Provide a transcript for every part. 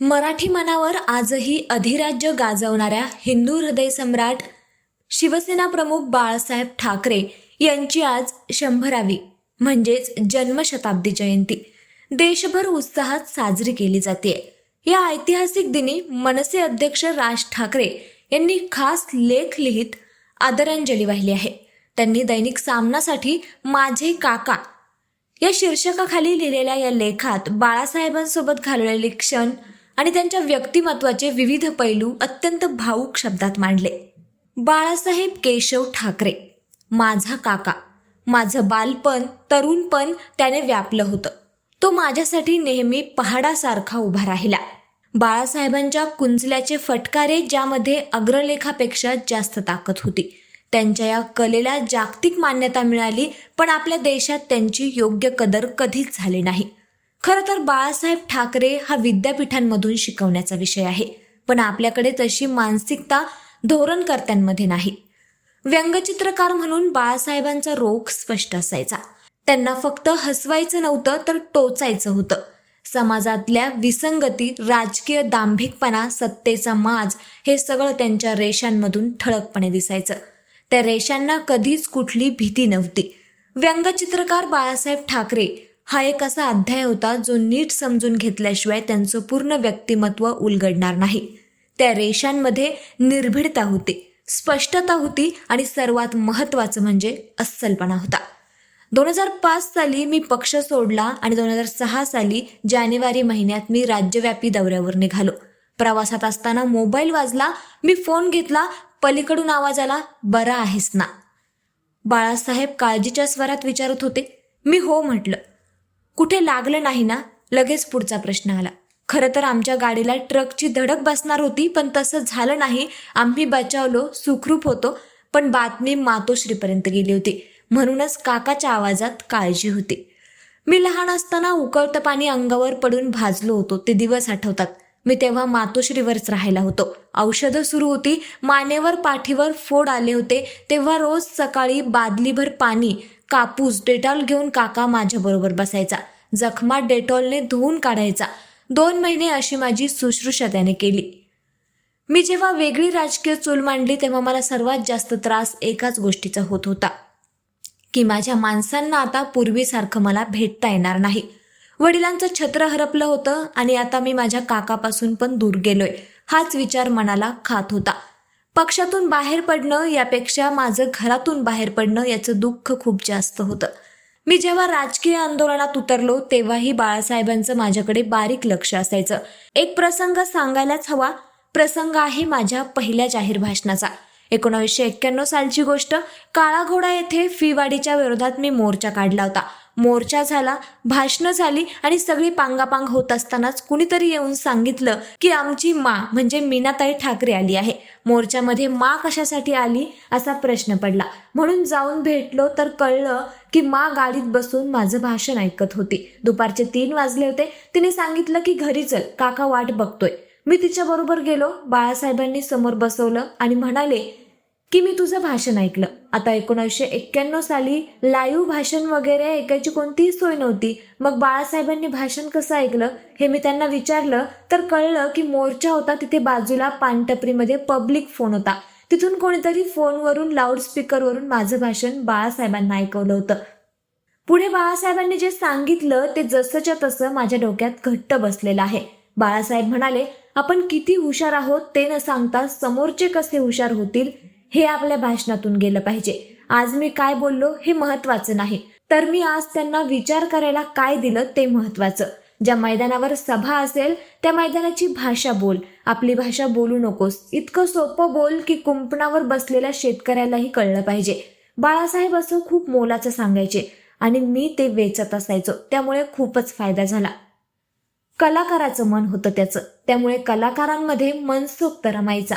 मराठी मनावर आजही अधिराज्य गाजवणाऱ्या हिंदू हृदयसम्राट शिवसेना प्रमुख बाळासाहेब ठाकरे यांची आज 100वी म्हणजेच जन्मशताब्दी जयंती देशभर उत्साहात साजरी केली जाते. या ऐतिहासिक दिनी मनसे अध्यक्ष राज ठाकरे यांनी खास लेख लिहित आदरांजली वाहिली आहे. त्यांनी दैनिक सामनासाठी माझे काका या शीर्षकाखाली लिहिलेल्या या लेखात बाळासाहेबांसोबत घालवलेले क्षण आणि त्यांच्या व्यक्तिमत्वाचे विविध पैलू अत्यंत भावूक शब्दात मांडले. बाळासाहेब केशव ठाकरे, माझा काका. माझं बालपण, तरुणपण त्याने व्यापलं होतं. तो माझ्यासाठी नेहमी पहाडासारखा उभा राहिला. बाळासाहेबांच्या कुंचल्याचे फटकारे ज्यामध्ये अग्रलेखापेक्षा जास्त ताकद होती. त्यांच्या या कलेला जागतिक मान्यता मिळाली, पण आपल्या देशात त्यांची योग्य कदर कधीच झाली नाही. खरं तर बाळासाहेब ठाकरे हा विद्यापीठांमधून शिकवण्याचा विषय आहे, पण आपल्याकडे तशी मानसिकता धोरणकर्त्यांमध्ये नाही. व्यंगचित्रकार म्हणून बाळासाहेबांचा रोख स्पष्ट असायचा. त्यांना फक्त हसवायचं नव्हतं तर टोचायचं होतं. समाजातल्या विसंगती, राजकीय दांभिकपणा, सत्तेचा माज हे सगळं त्यांच्या रेषांमधून ठळकपणे दिसायचं. त्या रेषांना कधीच कुठली भीती नव्हती. व्यंगचित्रकार बाळासाहेब ठाकरे हा एक असा अध्याय होता जो नीट समजून घेतल्याशिवाय त्यांचं पूर्ण व्यक्तिमत्व उलगडणार नाही. त्या रेषांमध्ये निर्भीडता होती, स्पष्टता होती आणि सर्वात महत्त्वाचं म्हणजे अस्सलपणा होता. 2005 साली मी पक्ष सोडला आणि 2006 साली जानेवारी महिन्यात मी राज्यव्यापी दौऱ्यावर निघालो. प्रवासात असताना मोबाईल वाजला. मी फोन घेतला. पलीकडून आवाज आला, बरा आहेस ना? बाळासाहेब काळजीच्या स्वरात विचारत होते. मी हो म्हटलं. कुठे लागलं नाही ना? लगेच पुढचा प्रश्न आला. खरं तर आमच्या गाडीला ट्रकची धडक बसणार होती, पण तसं झालं नाही. आम्ही बचावलो, सुखरूप होतो. पण बातमी मातोश्रीपर्यंत गेली होती, म्हणूनच काकाच्या आवाजात काळजी होती. मी लहान असताना उकळतं पाणी अंगावर पडून भाजलो होतो, ते दिवस आठवतात. मी तेव्हा मातोश्रीवरच राहायला होतो. औषधं सुरू होती, मानेवर पाठीवर फोड आले होते. तेव्हा रोज सकाळी बादलीभर पाणी, कापूस, डेटॉल घेऊन काका माझ्याबरोबर बसायचा. जखमा डेटॉलने धुवून काढायचा. 2 महिने अशी माझी शुश्रूषा त्याने केली. मी जेव्हा वेगळी राजकीय चूल मांडली तेव्हा मला सर्वात जास्त त्रास एकाच गोष्टीचा होत होता की माझ्या माणसांना आता पूर्वीसारखं मला भेटता येणार नाही. वडिलांचं छत्र हरपलं होतं आणि आता मी माझ्या काकापासून पण दूर गेलोय, हाच विचार मनाला खात होता. पक्षातून बाहेर पडणं यापेक्षा माझं घरातून बाहेर पडणं याचं दुःख खूप जास्त होतं. मी जेव्हा राजकीय आंदोलनात उतरलो तेव्हाही बाळासाहेबांचं माझ्याकडे बारीक लक्ष असायचं. एक प्रसंग सांगायलाच हवा. प्रसंग आहे माझ्या पहिल्या जाहीर भाषणाचा. 1991 सालची गोष्ट. काळा घोडा येथे फीवाढीच्या विरोधात मी मोर्चा काढला होता. मोर्चा झाला, भाषणं झाली आणि सगळी पांगापांग होत असतानाच कुणीतरी येऊन सांगितलं की आमची मा म्हणजे मीनाताई ठाकरे आली आहे. मोर्चामध्ये मा कशासाठी आली असा प्रश्न पडला. म्हणून जाऊन भेटलो तर कळलं की मा गाडीत बसून माझं भाषण ऐकत होती. दुपारचे 3 वाजले होते. तिने सांगितलं की घरी चल, काका वाट बघतोय. मी तिच्याबरोबर गेलो. बाळासाहेबांनी समोर बसवलं आणि म्हणाले की मी तुझं भाषण ऐकलं. आता 1991 साली लाईव्ह भाषण वगैरे ऐकायची कोणतीही सोय नव्हती. मग बाळासाहेबांनी भाषण कसं ऐकलं हे मी त्यांना विचारलं तर कळलं की मोर्चा होता तिथे बाजूला पानटपरीमध्ये पब्लिक फोन होता. तिथून कोणीतरी फोनवरून लाऊडस्पीकरवरून माझं भाषण बाळासाहेबांना ऐकवलं होतं. पुढे बाळासाहेबांनी जे सांगितलं ते जसंच्या तसं माझ्या डोक्यात घट्ट बसलेलं आहे. बाळासाहेब म्हणाले, आपण किती हुशार आहोत ते न सांगता समोरचे कसे हुशार होतील हे आपल्या भाषणातून गेलं पाहिजे. आज मी काय बोललो हे महत्वाचं नाही, तर मी आज त्यांना विचार करायला काय दिलं ते महत्वाचं. ज्या मैदानावर सभा असेल त्या मैदानाची भाषा बोल, आपली भाषा बोलू नकोस. इतकं सोपं बोल की कुंपणावर बसलेल्या शेतकऱ्यालाही कळलं पाहिजे. बाळासाहेब असं खूप मोलाचं सांगायचे आणि मी ते वेचत असायचो, त्यामुळे खूपच फायदा झाला. कलाकाराचं मन होतं त्याचं, त्यामुळे कलाकारांमध्ये मनसोक्त रमायचा.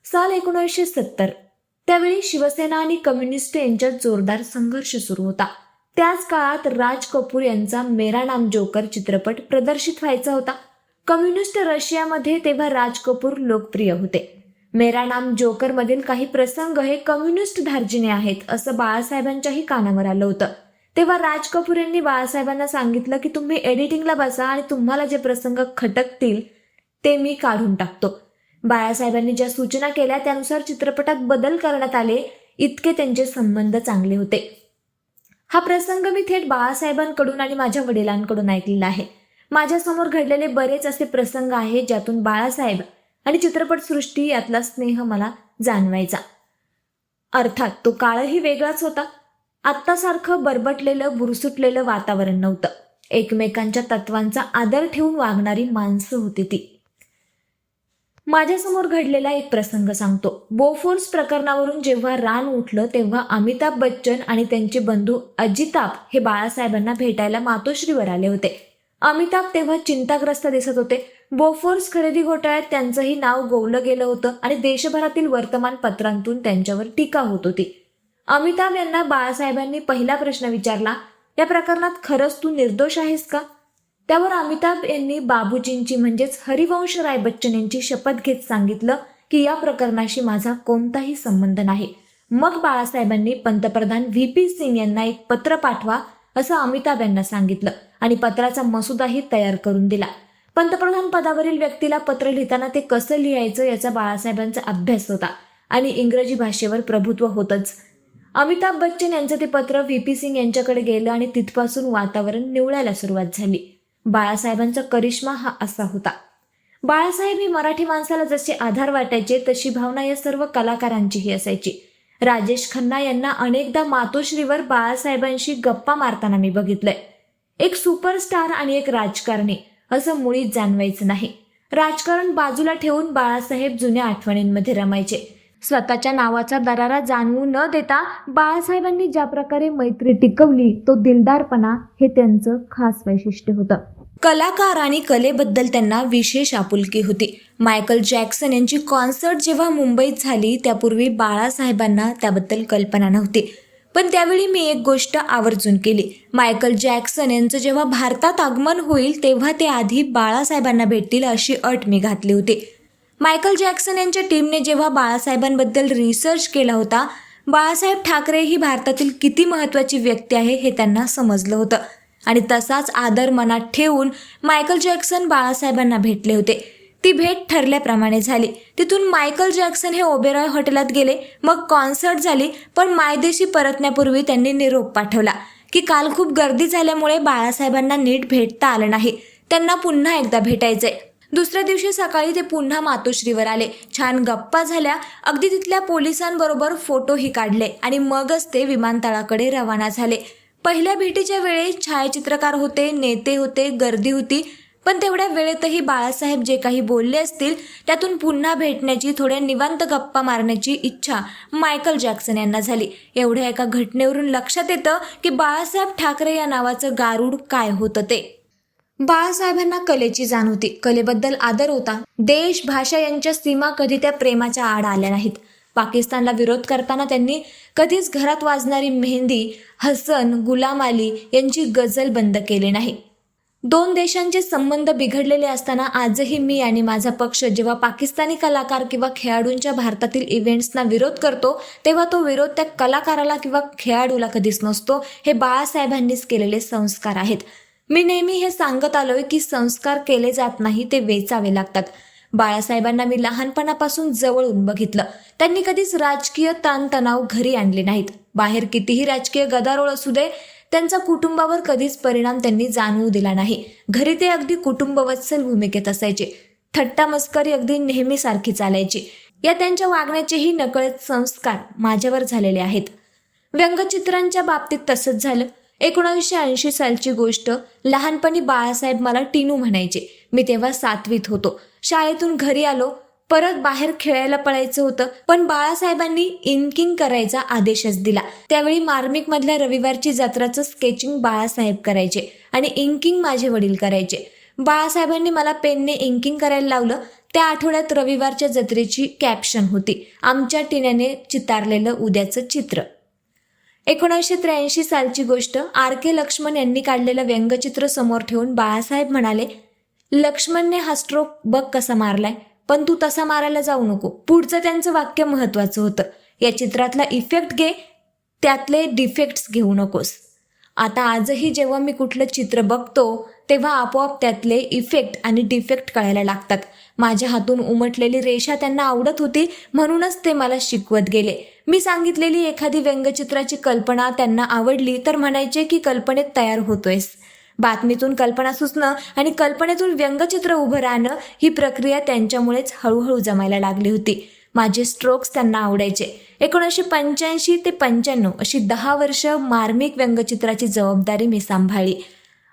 साल 1970. त्यावेळी शिवसेना आणि कम्युनिस्ट यांच्यात जोरदार संघर्ष सुरू होता. त्याच काळात राज कपूर यांचा मेरा नाम जोकर चित्रपट प्रदर्शित व्हायचा होता. कम्युनिस्ट रशियामध्ये तेव्हा राज कपूर लोकप्रिय होते. मेरा नाम जोकर मधील काही प्रसंग हे कम्युनिस्ट धार्जिणे आहेत असं बाळासाहेबांच्याही कानावर आलं होतं. तेव्हा राज कपूर यांनी बाळासाहेबांना सांगितलं की तुम्ही एडिटिंगला बसा आणि तुम्हाला जे प्रसंग खटकतील ते मी काढून टाकतो. बाळासाहेबांनी ज्या सूचना केल्या त्यानुसार चित्रपटात बदल करण्यात आले, इतके त्यांचे संबंध चांगले होते. हा प्रसंग मी थेट बाळासाहेबांकडून आणि माझ्या वडिलांकडून ऐकलेला आहे. माझ्यासमोर घडलेले बरेच असे प्रसंग आहेत ज्यातून बाळासाहेब आणि चित्रपटसृष्टी यातला स्नेह मला जाणवायचा. अर्थात तो काळही वेगळाच होता. आत्तासारखं बरबटलेलं बुरसुटलेलं वातावरण नव्हतं. एकमेकांच्या तत्वांचा आदर ठेवून वागणारी माणसं होती ती. माझ्यासमोर घडलेला एक प्रसंग सांगतो. बोफोर्स प्रकरणावरून जेव्हा रान उठलं तेव्हा अमिताभ बच्चन आणि त्यांचे बंधू अजिताभ हे बाळासाहेबांना भेटायला मातोश्रीवर आले होते. अमिताभ तेव्हा चिंताग्रस्त दिसत होते. बोफोर्स खरेदी घोटाळ्यात त्यांचंही नाव गोवलं गेलं होतं आणि देशभरातील वर्तमानपत्रांतून त्यांच्यावर टीका होत होती. अमिताभ यांना बाळासाहेबांनी पहिला प्रश्न विचारला, या प्रकरणात खरंच तू निर्दोष आहेस का? त्यावर अमिताभ यांनी बाबूजींची म्हणजेच हरिवंशराय बच्चन यांची शपथ घेत सांगितलं की या प्रकरणाशी माझा कोणताही संबंध नाही. मग बाळासाहेबांनी पंतप्रधान व्ही.पी. सिंग यांना एक पत्र पाठवा असं अमिताभ यांना सांगितलं आणि पत्राचा मसुदाही तयार करून दिला. पंतप्रधान पदावरील व्यक्तीला पत्र लिहिताना ते कसं लिहायचं याचा बाळासाहेबांचा अभ्यास होता आणि इंग्रजी भाषेवर प्रभुत्व होतंच. अमिताभ बच्चन यांचं ते पत्र व्ही.पी. सिंग यांच्याकडे गेलं आणि तिथपासून वातावरण निवळायला सुरुवात झाली. बाळासाहेबांचा करिश्मा हा असा होता. बाळासाहेब हे मराठी माणसाला जसे आधार वाटायचे तशी भावना या सर्व कलाकारांचीही असायची. राजेश खन्ना यांना अनेकदा मातोश्रीवर बाळासाहेबांशी गप्पा मारताना मी बघितलंय. एक सुपरस्टार आणि एक राजकारणी असं मुळीच जाणवायचं नाही. राजकारण बाजूला ठेवून बाळासाहेब जुन्या आठवणींमध्ये रमायचे. स्वतःच्या नावाचा दरारा जाणवू न देता बाळासाहेबांनी ज्या प्रकारे मैत्री टिकवली तो दिलदारपणा हे त्यांचं खास वैशिष्ट्य होतं. कलाकार आणि कलेबद्दल त्यांना विशेष आपुलकी होती. मायकल जॅक्सन यांची कॉन्सर्ट जेव्हा मुंबईत झाली त्यापूर्वी बाळासाहेबांना त्याबद्दल कल्पना नव्हती. पण त्यावेळी मी एक गोष्ट आवर्जून केली. मायकल जॅक्सन यांचं जेव्हा भारतात आगमन होईल तेव्हा ते आधी बाळासाहेबांना भेटतील अशी अट मी घातली होती. मायकल जॅक्सन यांच्या टीमने जेव्हा बाळासाहेबांबद्दल रिसर्च केला होता, बाळासाहेब ठाकरे ही भारतातील किती महत्त्वाची व्यक्ती आहे हे त्यांना समजलं होतं आणि तसाच आदर मनात ठेवून मायकल जॅक्सन बाळासाहेबांना भेटले होते. ती भेट ठरल्याप्रमाणे झाली. तिथून मायकल जॅक्सन हे ओबेरॉय हॉटेलात गेले. मग कॉन्सर्ट झाली. पण मायदेशी परतण्यापूर्वी त्यांनी निरोप पाठवला की काल खूप गर्दी झाल्यामुळे बाळासाहेबांना नीट भेटता आलं नाही, त्यांना पुन्हा एकदा भेटायचंय. दुसऱ्या दिवशी सकाळी ते पुन्हा मातोश्रीवर आले. छान गप्पा झाल्या. अगदी तिथल्या पोलिसांबरोबर फोटोही काढले आणि मगच ते विमानतळाकडे रवाना झाले. पहिल्या भेटीच्या वेळी छायाचित्रकार होते, नेते होते, गर्दी होती. पण तेवढ्या वेळेतही बाळासाहेब जे काही बोलले असतील त्यातून पुन्हा भेटण्याची, थोड्या निवांत गप्पा मारण्याची इच्छा मायकल जॅक्सन यांना झाली. एवढ्या एका घटनेवरून लक्षात येतं की बाळासाहेब ठाकरे या नावाचं गारुड काय होतं ते. बाळासाहेबांना कलेची जाण होती. कलेबद्दल आदर होता. देश, भाषा यांच्या सीमा कधी त्या प्रेमाच्या आड आल्या नाहीत. पाकिस्तानला विरोध करताना त्यांनी कधीच घरात वाजणारी मेहंदी, हसन, गुलाम अली यांची गझल बंद केली नाही. दोन देशांचे संबंध बिघडलेले असताना आजही मी आणि माझा पक्ष जेव्हा पाकिस्तानी कलाकार किंवा खेळाडूंच्या भारतातील इव्हेंट्सना विरोध करतो तेव्हा तो विरोध त्या कलाकाराला किंवा खेळाडूला कधीच नसतो. हे बाळासाहेबांनीच केलेले संस्कार आहेत. मी नेहमी हे सांगत आलोय की संस्कार केले जात नाही, ते वेचावे लागतात. बाळासाहेबांना मी लहानपणापासून जवळून बघितलं. त्यांनी कधीच राजकीय ताणतणाव घरी आणले नाहीत. बाहेर कितीही राजकीय गदारोळ असू दे, त्यांचा कुटुंबावर कधीच परिणाम त्यांनी जाणवू दिला नाही. घरी ते अगदी कुटुंबवत्सल भूमिकेत असायचे. थट्टा मस्करी अगदी नेहमीसारखी चालायची. या त्यांच्या वागण्याचेही नकळत संस्कार माझ्यावर झालेले आहेत. व्यंगचित्रांच्या बाबतीत तसंच झालं. 1980 सालची गोष्ट. लहानपणी बाळासाहेब मला टीनू म्हणायचे. मी तेव्हा 7वीत होतो. शाळेतून घरी आलो, परत बाहेर खेळायला पळायचं होतं, पण बाळासाहेबांनी इंकिंग करायचा आदेशच दिला. त्यावेळी मार्मिक मधल्या रविवारची जत्राचं स्केचिंग बाळासाहेब करायचे आणि इंकिंग माझे वडील करायचे. बाळासाहेबांनी मला पेनने इंकिंग करायला लावलं. त्या आठवड्यात रविवारच्या जत्रेची कॅप्शन होती, आमच्या टिण्याने चितारलेलं उद्याचं चित्र. 1983 सालची गोष्ट. R.K. लक्ष्मण यांनी काढलेलं व्यंगचित्र समोर ठेवून बाळासाहेब म्हणाले, लक्ष्मणने हा स्ट्रोक बघ कसा मारलाय, पण तू तसा मारायला जाऊ नको. पुढचं त्यांचं वाक्य महत्वाचं होतं, या चित्रातला इफेक्ट घे, त्यातले डिफेक्ट्स घेऊ नकोस. आता आजही जेव्हा मी कुठलं चित्र बघतो तेव्हा आपोआप त्यातले इफेक्ट आणि डिफेक्ट कळायला लागतात. माझ्या हातून उमटलेली रेषा त्यांना आवडत होती, म्हणूनच ते मला शिकवत गेले. मी सांगितलेली एखादी व्यंगचित्राची कल्पना त्यांना आवडली तर म्हणायचे की कल्पनेत तयार होतोयस. बातमीतून कल्पना सुचणं आणि कल्पनेतून व्यंगचित्र उभं राहणं ही प्रक्रिया त्यांच्यामुळेच हळूहळू जमायला लागली होती. माझे स्ट्रोक्स त्यांना आवडायचे. 1985 ते 95 अशी 10 वर्ष मार्मिक व्यंगचित्राची जबाबदारी मी सांभाळली.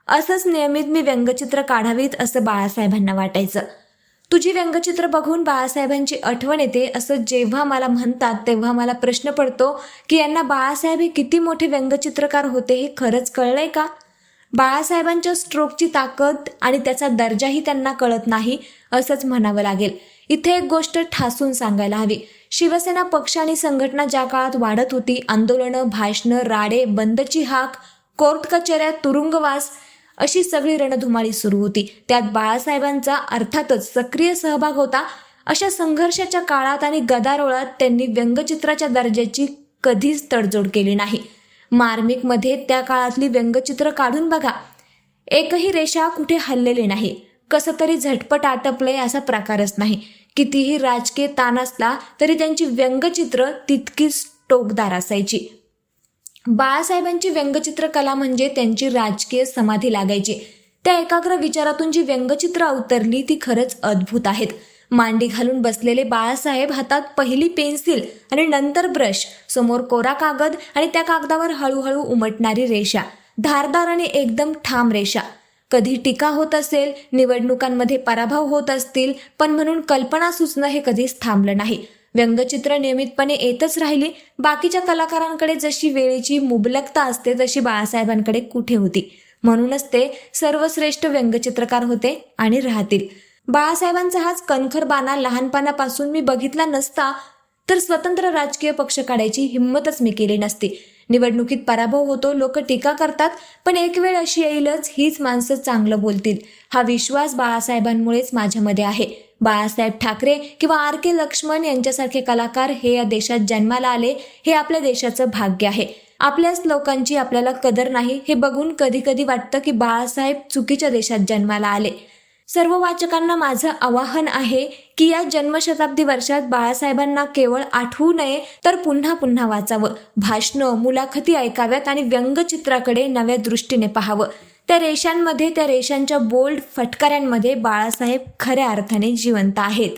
असंच नियमित मी व्यंगचित्र काढावीत असं बाळासाहेबांना वाटायचं. तुझी व्यंगचित्र बघून बाळासाहेबांची आठवण येते असं जेव्हा मला म्हणतात, तेव्हा मला प्रश्न पडतो की यांना बाळासाहेब हे किती मोठे व्यंगचित्रकार होते हे खरंच कळलंय का? बाळासाहेबांच्या स्ट्रोकची ताकद आणि त्याचा दर्जाही त्यांना कळत नाही असंच म्हणावं लागेल. इथे एक गोष्ट ठासून सांगायला हवी. शिवसेना पक्ष आणि संघटना ज्या काळात वाढत होती, आंदोलनं, भाषणं, राडे, बंदची हाक, कोर्ट कचऱ्या, तुरुंगवास अशी सगळी रणधुमाळी सुरू होती. त्यात बाळासाहेबांचा अर्थातच सक्रिय सहभाग होता. अशा संघर्षाच्या काळात आणि गदारोळात त्यांनी व्यंगचित्राच्या दर्जाची कधीच तडजोड केली नाही. मार्मिकमध्ये त्या काळातली व्यंगचित्र काढून बघा, एकही रेषा कुठे हललेली नाही. कसं तरी झटपट आटपलंय असा प्रकारच नाही. कितीही राजकीय ताण असला तरी त्यांची व्यंगचित्र तितकीच टोकदार असायची. बाळासाहेबांची व्यंगचित्र कला म्हणजे त्यांची राजकीय समाधी लागायची. त्या एकाग्र विचारातून जी व्यंगचित्र अवतरली ती खरंच अद्भुत आहेत. मांडी घालून बसलेले बाळासाहेब, हातात पहिली पेन्सिल आणि नंतर ब्रश, समोर कोरा कागद आणि त्या कागदावर हळूहळू उमटणारी रेषा, धारदार आणि एकदम ठाम रेषा. कधी टीका होत असेल, निवडणुकांमध्ये पराभव होत असतील, पण म्हणून कल्पना सुचणं हे कधीच थांबलं नाही. व्यंगचित्र नियमितपणे येतच राहिली. बाकीच्या कलाकारांकडे जशी वेळेची मुबलकता असते तशी बाळासाहेबांकडे कुठे होती. म्हणूनच ते सर्वश्रेष्ठ व्यंगचित्रकार होते आणि राहतील. बाळासाहेबांचा हाच कणखर बाणा लहानपणापासून मी बघितला नसता तर स्वतंत्र राजकीय पक्ष काढायची हिंमतच मी केली नसती. निवडणुकीत पराभव होतो, लोक टीका करतात, पण एक वेळ अशी येईलच, हीच माणसं चांगलं बोलतील. हा विश्वास बाळासाहेबांमुळेच माझ्यामध्ये आहे. बाळासाहेब ठाकरे किंवा R.K. लक्ष्मण यांच्यासारखे कलाकार हे या देशात जन्माला आले, हे आपल्या देशाचं भाग्य आहे. आपल्याच लोकांची आपल्याला कदर नाही हे बघून कधी कधी वाटतं की बाळासाहेब चुकीच्या देशात जन्माला आले. सर्व वाचकांना माझं आवाहन आहे की या जन्मशताब्दी वर्षात बाळासाहेबांना केवळ आठवू नये तर पुन्हा पुन्हा वाचावं, भाषणं, मुलाखती ऐकाव्यात आणि व्यंगचित्राकडे नव्या दृष्टीने पाहावं. त्या रेषांमध्ये, त्या रेषांच्या बोल्ड फटकाऱ्यांमध्ये बाळासाहेब खऱ्या अर्थाने जिवंत आहेत.